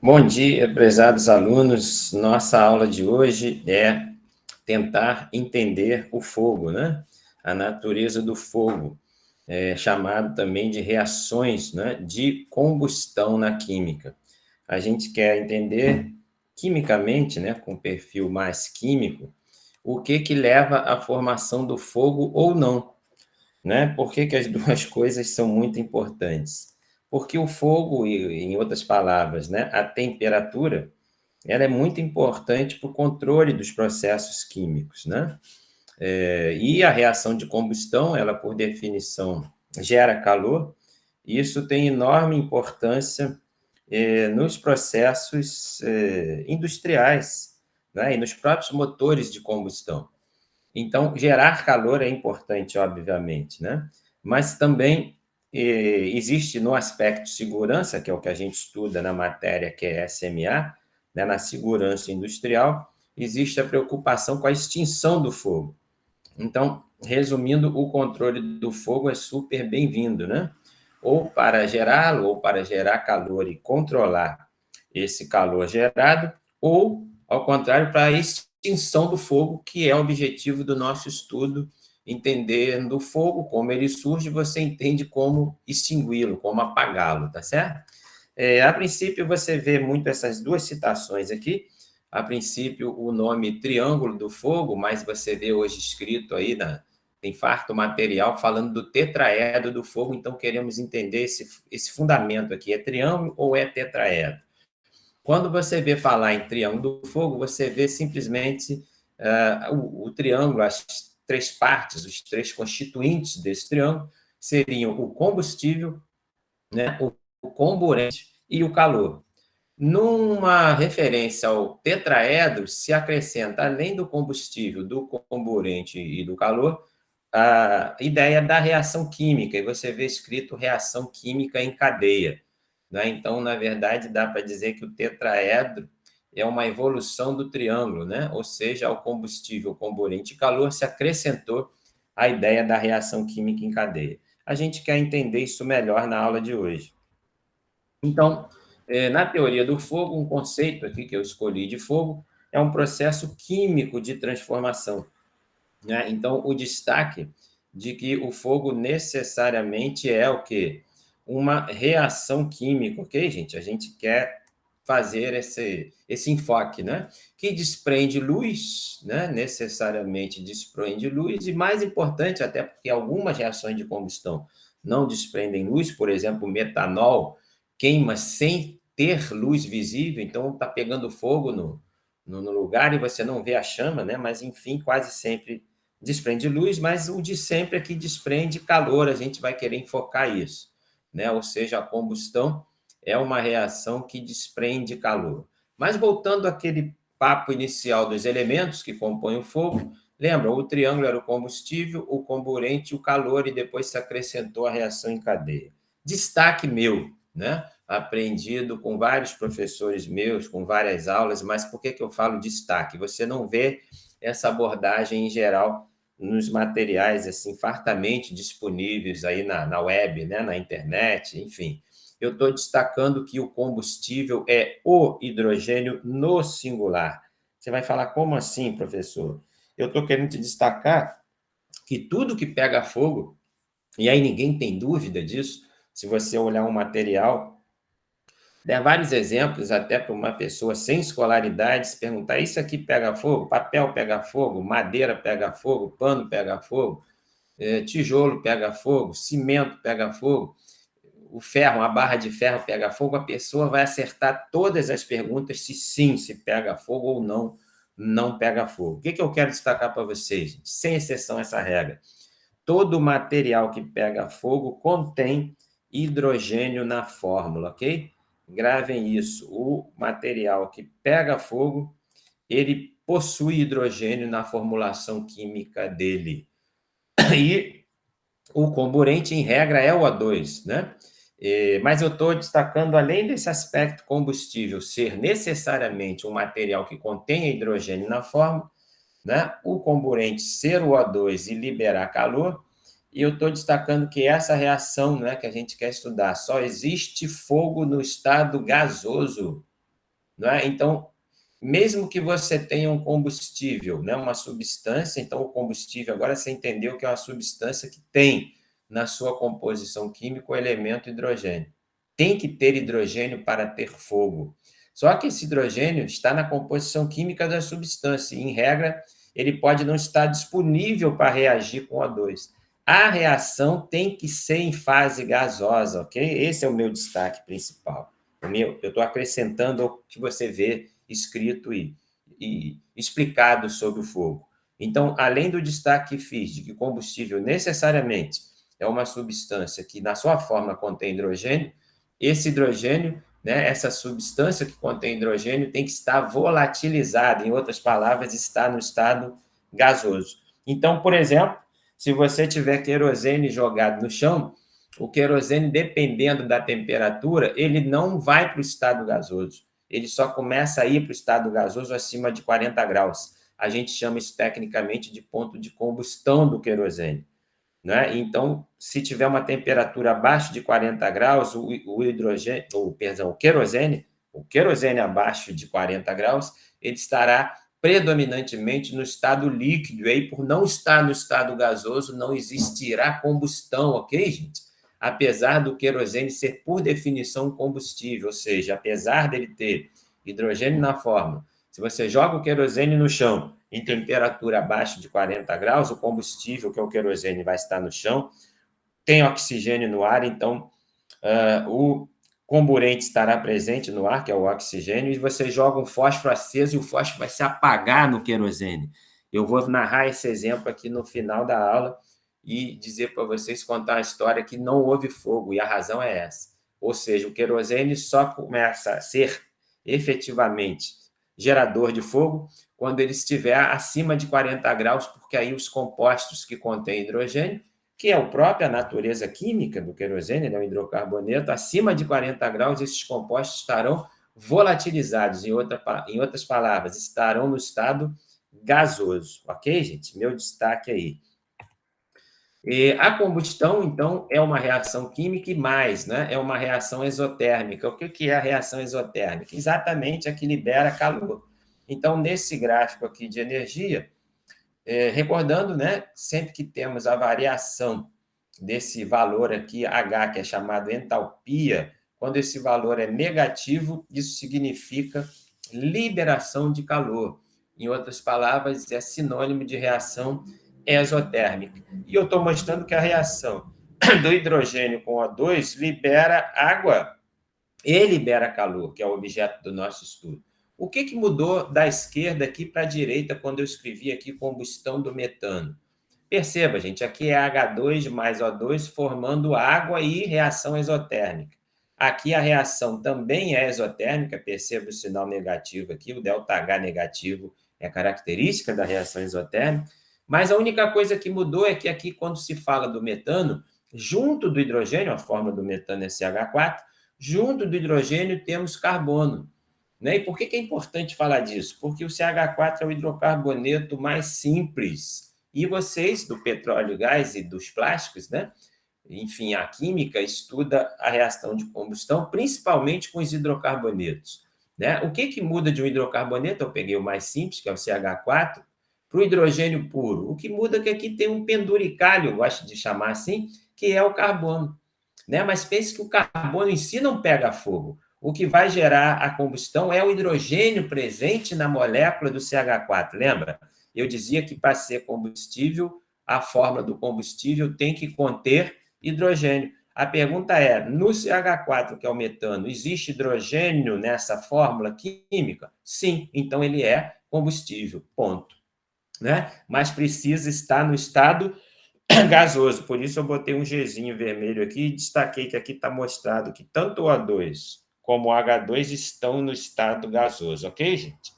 Bom dia, prezados alunos. Nossa aula de hoje é tentar entender o fogo, né? A natureza do fogo, chamado também de reações, né, de combustão na química. A gente quer entender quimicamente, né, com perfil mais químico, o que que leva à formação do fogo ou não, né? Por que que as duas coisas são muito importantes? Porque o fogo, em outras palavras, né, a temperatura, ela é muito importante para o controle dos processos químicos, né? E a reação de combustão, ela, por definição, gera calor, e isso tem enorme importância nos processos industriais, né? E nos próprios motores de combustão. Então, gerar calor é importante, obviamente, né? Mas também existe no aspecto segurança, que é o que a gente estuda na matéria que é SMA, né, na segurança industrial, existe a preocupação com a extinção do fogo. Então, resumindo, o controle do fogo é super bem-vindo, né? Ou para gerá-lo, ou para gerar calor e controlar esse calor gerado, ou, ao contrário, para a extinção do fogo, que é o objetivo do nosso estudo. Entendendo o fogo, como ele surge, você entende como extingui-lo, como apagá-lo, tá certo? A princípio, você vê muito essas duas citações aqui. A princípio, o nome Triângulo do Fogo, mas você vê hoje escrito aí, tem farto material falando do tetraedro do fogo, então queremos entender esse fundamento aqui. É triângulo ou é tetraedro? Quando você vê falar em triângulo do fogo, você vê simplesmente o triângulo, as três partes, os três constituintes desse triângulo, seriam o combustível, né, o comburente e o calor. Numa referência ao tetraedro, se acrescenta, além do combustível, do comburente e do calor, a ideia da reação química, e você vê escrito reação química em cadeia, né? Então, na verdade, dá para dizer que o tetraedro é uma evolução do triângulo, né? Ou seja, ao combustível, comburente e calor se acrescentou a ideia da reação química em cadeia. A gente quer entender isso melhor na aula de hoje. Então, na teoria do fogo, um conceito aqui que eu escolhi de fogo é um processo químico de transformação, né? Então, o destaque de que o fogo necessariamente é o quê? Uma reação química, ok, gente? A gente quer fazer esse enfoque, né? Que desprende luz, né? Necessariamente desprende luz, e mais importante, até porque algumas reações de combustão não desprendem luz, por exemplo, o metanol queima sem ter luz visível, então está pegando fogo no lugar e você não vê a chama, né? Mas, enfim, quase sempre desprende luz, mas o de sempre é que desprende calor, a gente vai querer enfocar isso, né? Ou seja, a combustão é uma reação que desprende calor. Mas voltando àquele papo inicial dos elementos que compõem o fogo, lembra, o triângulo era o combustível, o comburente, o calor, e depois se acrescentou a reação em cadeia. Destaque meu, né? Aprendido com vários professores meus, com várias aulas, mas por que eu falo destaque? Você não vê essa abordagem em geral nos materiais assim fartamente disponíveis aí na web, né, na internet, enfim. Eu estou destacando que o combustível é o hidrogênio no singular. Você vai falar, como assim, professor? Eu estou querendo te destacar que tudo que pega fogo, e aí ninguém tem dúvida disso, se você olhar um material, der vários exemplos até para uma pessoa sem escolaridade, se perguntar, isso aqui pega fogo? Papel pega fogo? Madeira pega fogo? Pano pega fogo? Tijolo pega fogo? Cimento pega fogo? O ferro, uma barra de ferro pega fogo? A pessoa vai acertar todas as perguntas se sim, se pega fogo ou não, não pega fogo. O que eu quero destacar para vocês, gente? Sem exceção essa regra. Todo material que pega fogo contém hidrogênio na fórmula, ok? Gravem isso. O material que pega fogo, ele possui hidrogênio na formulação química dele. E o comburente, em regra, é o O2, né? Mas eu estou destacando, além desse aspecto combustível ser necessariamente um material que contém hidrogênio na fórmula, né? O comburente ser o O2 e liberar calor, e eu estou destacando que essa reação, né, que a gente quer estudar, só existe fogo no estado gasoso. não é? Então, mesmo que você tenha um combustível, né, uma substância, então o combustível, agora você entendeu que é uma substância que tem na sua composição química o elemento hidrogênio. Tem que ter hidrogênio para ter fogo. Só que esse hidrogênio está na composição química da substância, e, em regra, ele pode não estar disponível para reagir com O2. A reação tem que ser em fase gasosa, ok? Esse é o meu destaque principal. Eu estou acrescentando o que você vê escrito e explicado sobre o fogo. Então, além do destaque que fiz de que combustível necessariamente é uma substância que, na sua forma, contém hidrogênio, esse hidrogênio, né, essa substância que contém hidrogênio tem que estar volatilizada, em outras palavras, está no estado gasoso. Então, por exemplo, se você tiver querosene jogado no chão, o querosene, dependendo da temperatura, ele não vai para o estado gasoso. Ele só começa a ir para o estado gasoso acima de 40 graus. A gente chama isso tecnicamente de ponto de combustão do querosene, né? Então, se tiver uma temperatura abaixo de 40 graus, o hidrogênio, o querosene abaixo de 40 graus, ele estará predominantemente no estado líquido, e aí, por não estar no estado gasoso, não existirá combustão, ok, gente? Apesar do querosene ser, por definição, combustível, ou seja, apesar dele ter hidrogênio na fórmula, se você joga o querosene no chão em temperatura abaixo de 40 graus, o combustível, que é o querosene, vai estar no chão, tem oxigênio no ar, então o comburente estará presente no ar, que é o oxigênio, e você joga um fósforo aceso e o fósforo vai se apagar no querosene. Eu vou narrar esse exemplo aqui no final da aula e dizer para vocês, contar uma história que não houve fogo, e a razão é essa. Ou seja, o querosene só começa a ser efetivamente gerador de fogo quando ele estiver acima de 40 graus, porque aí os compostos que contêm hidrogênio, que é a própria natureza química do querosene, né, o hidrocarboneto, acima de 40 graus, esses compostos estarão volatilizados, em outras palavras, estarão no estado gasoso, ok, gente? Meu destaque aí. E a combustão, então, é uma reação química e mais, né? É uma reação exotérmica. O que é a reação exotérmica? Exatamente a que libera calor. Então, nesse gráfico aqui de energia, recordando, né, sempre que temos a variação desse valor aqui, H, que é chamado entalpia, quando esse valor é negativo, isso significa liberação de calor. Em outras palavras, é sinônimo de reação exotérmica. E eu estou mostrando que a reação do hidrogênio com O2 libera água e libera calor, que é o objeto do nosso estudo. O que mudou da esquerda aqui para a direita quando eu escrevi aqui combustão do metano? Perceba, gente, aqui é H2 mais O2 formando água e reação exotérmica. Aqui a reação também é exotérmica, perceba o sinal negativo aqui, o ΔH negativo é característica da reação exotérmica, mas a única coisa que mudou é que aqui, quando se fala do metano, junto do hidrogênio, a forma do metano é CH4, junto do hidrogênio temos carbono. Né? E por que é importante falar disso? Porque o CH4 é o hidrocarboneto mais simples. E vocês, do petróleo, gás e dos plásticos, né? Enfim, a química estuda a reação de combustão, principalmente com os hidrocarbonetos. Né? O que muda de um hidrocarboneto? Eu peguei o mais simples, que é o CH4, para o hidrogênio puro. O que muda é que aqui tem um penduricalho, eu gosto de chamar assim, que é o carbono. Né? Mas pense que o carbono em si não pega fogo. O que vai gerar a combustão é o hidrogênio presente na molécula do CH4, lembra? Eu dizia que para ser combustível, a fórmula do combustível tem que conter hidrogênio. A pergunta é, no CH4, que é o metano, existe hidrogênio nessa fórmula química? Sim, então ele é combustível, ponto. Né? Mas precisa estar no estado gasoso, por isso eu botei um Gzinho vermelho aqui e destaquei que aqui está mostrado que tanto o O2 como o H2 estão no estado gasoso, ok, gente?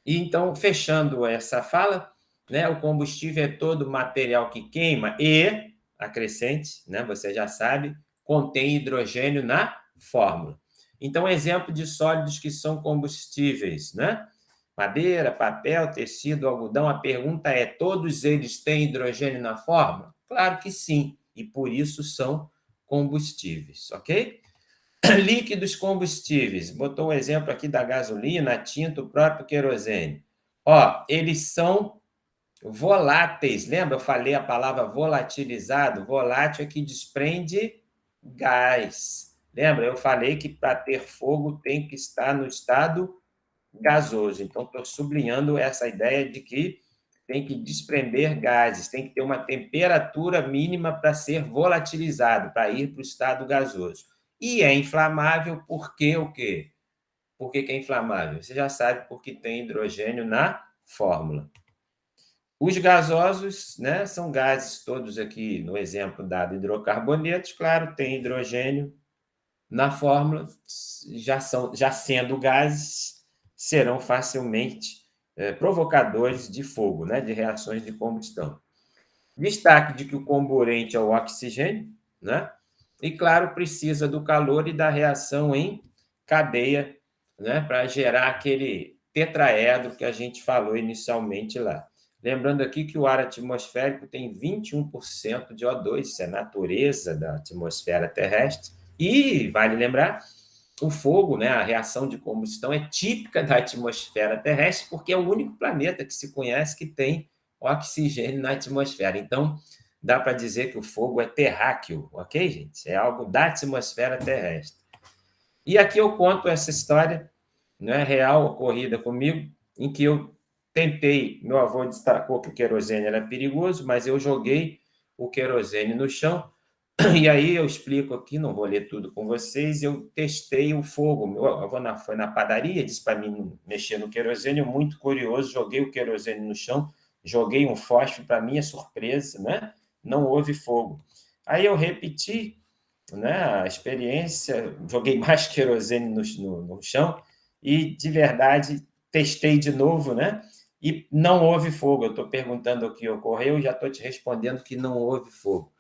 E então, fechando essa fala, né, o combustível é todo material que queima e, acrescente, né, você já sabe, contém hidrogênio na fórmula. Então, exemplo de sólidos que são combustíveis, né? Madeira, papel, tecido, algodão. A pergunta é: todos eles têm hidrogênio na fórmula? Claro que sim, e por isso são combustíveis, ok? Líquidos combustíveis. Botou um exemplo aqui da gasolina, a tinta, o próprio querosene. Ó, eles são voláteis. Lembra? Eu falei a palavra volatilizado. Volátil é que desprende gás. Lembra? Eu falei que para ter fogo tem que estar no estado gasoso. Então, estou sublinhando essa ideia de que tem que desprender gases, tem que ter uma temperatura mínima para ser volatilizado, para ir para o estado gasoso. E é inflamável porque o quê? Por que é inflamável? Você já sabe porque tem hidrogênio na fórmula. Os gasosos, né, são gases todos aqui, no exemplo dado, hidrocarbonetos, claro, tem hidrogênio na fórmula, já sendo gases, serão facilmente provocadores de fogo, né, de reações de combustão. Destaque de que o comburente é o oxigênio, né? E, claro, precisa do calor e da reação em cadeia, né? Para gerar aquele tetraedro que a gente falou inicialmente lá. Lembrando aqui que o ar atmosférico tem 21% de O2, isso é a natureza da atmosfera terrestre. E, vale lembrar, o fogo, né, a reação de combustão é típica da atmosfera terrestre, porque é o único planeta que se conhece que tem oxigênio na atmosfera. Então, dá para dizer que o fogo é terráqueo, ok, gente? É algo da atmosfera terrestre. E aqui eu conto essa história, né, real, ocorrida comigo, em que eu tentei, meu avô destacou que o querosene era perigoso, mas eu joguei o querosene no chão, e aí eu explico aqui, não vou ler tudo com vocês, eu testei o fogo. Meu avô foi na padaria, disse para mim mexer no querosene, eu muito curioso, joguei o querosene no chão, joguei um fósforo, para minha surpresa, né? Não houve fogo. Aí eu repeti, né, a experiência, joguei mais querosene no chão e, de verdade, testei de novo, né? E não houve fogo. Eu estou perguntando o que ocorreu e já estou te respondendo que não houve fogo.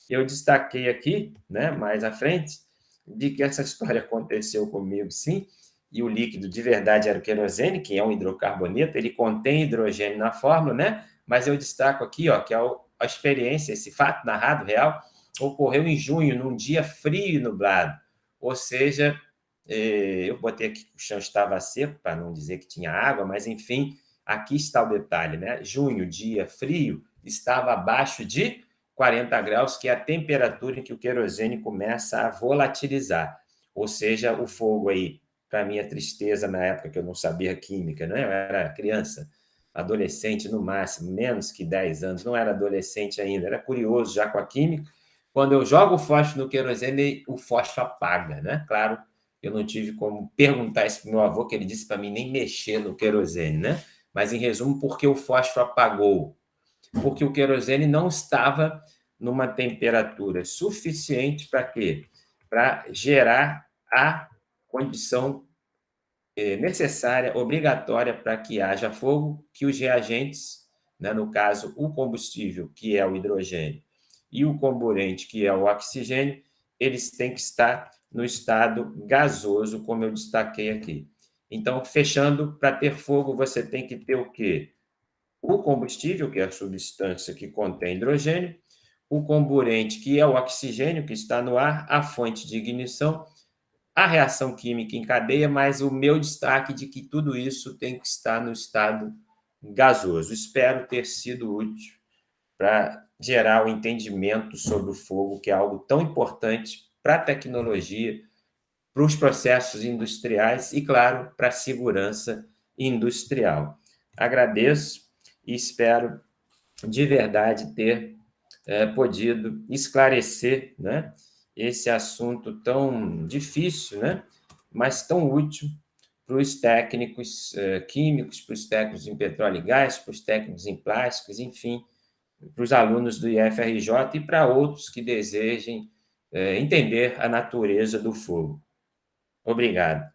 Eu destaquei aqui, né, mais à frente, de que essa história aconteceu comigo, sim, e o líquido de verdade era o querosene, que é um hidrocarboneto, ele contém hidrogênio na fórmula, né? Mas eu destaco aqui, ó, que a experiência, esse fato narrado real, ocorreu em junho, num dia frio e nublado. Ou seja, eu botei aqui que o chão estava seco, para não dizer que tinha água, mas enfim, aqui está o detalhe, né? Junho, dia frio, estava abaixo de 40 graus, que é a temperatura em que o querosene começa a volatilizar. Ou seja, o fogo aí, para minha tristeza, na época que eu não sabia química, né? Eu era criança, adolescente no máximo, menos que 10 anos, não era adolescente ainda, era curioso já com a química. Quando eu jogo o fósforo no querosene, o fósforo apaga, né? Claro, eu não tive como perguntar isso para o meu avô, que ele disse para mim nem mexer no querosene, né? Mas, em resumo, por que o fósforo apagou? Porque o querosene não estava numa temperatura suficiente para quê? Para gerar a condição necessária, obrigatória para que haja fogo, que os reagentes, né, no caso, o combustível, que é o hidrogênio, e o comburente, que é o oxigênio, eles têm que estar no estado gasoso, como eu destaquei aqui. Então, fechando, para ter fogo, você tem que ter o quê? O combustível, que é a substância que contém hidrogênio, o comburente, que é o oxigênio que está no ar, a fonte de ignição, a reação química em cadeia, mas o meu destaque de que tudo isso tem que estar no estado gasoso. Espero ter sido útil para gerar o entendimento sobre o fogo, que é algo tão importante para a tecnologia, para os processos industriais e, claro, para a segurança industrial. Agradeço e espero de verdade ter podido esclarecer, né, esse assunto tão difícil, né, mas tão útil para os técnicos químicos, para os técnicos em petróleo e gás, para os técnicos em plásticos, enfim, para os alunos do IFRJ e para outros que desejem entender a natureza do fogo. Obrigado.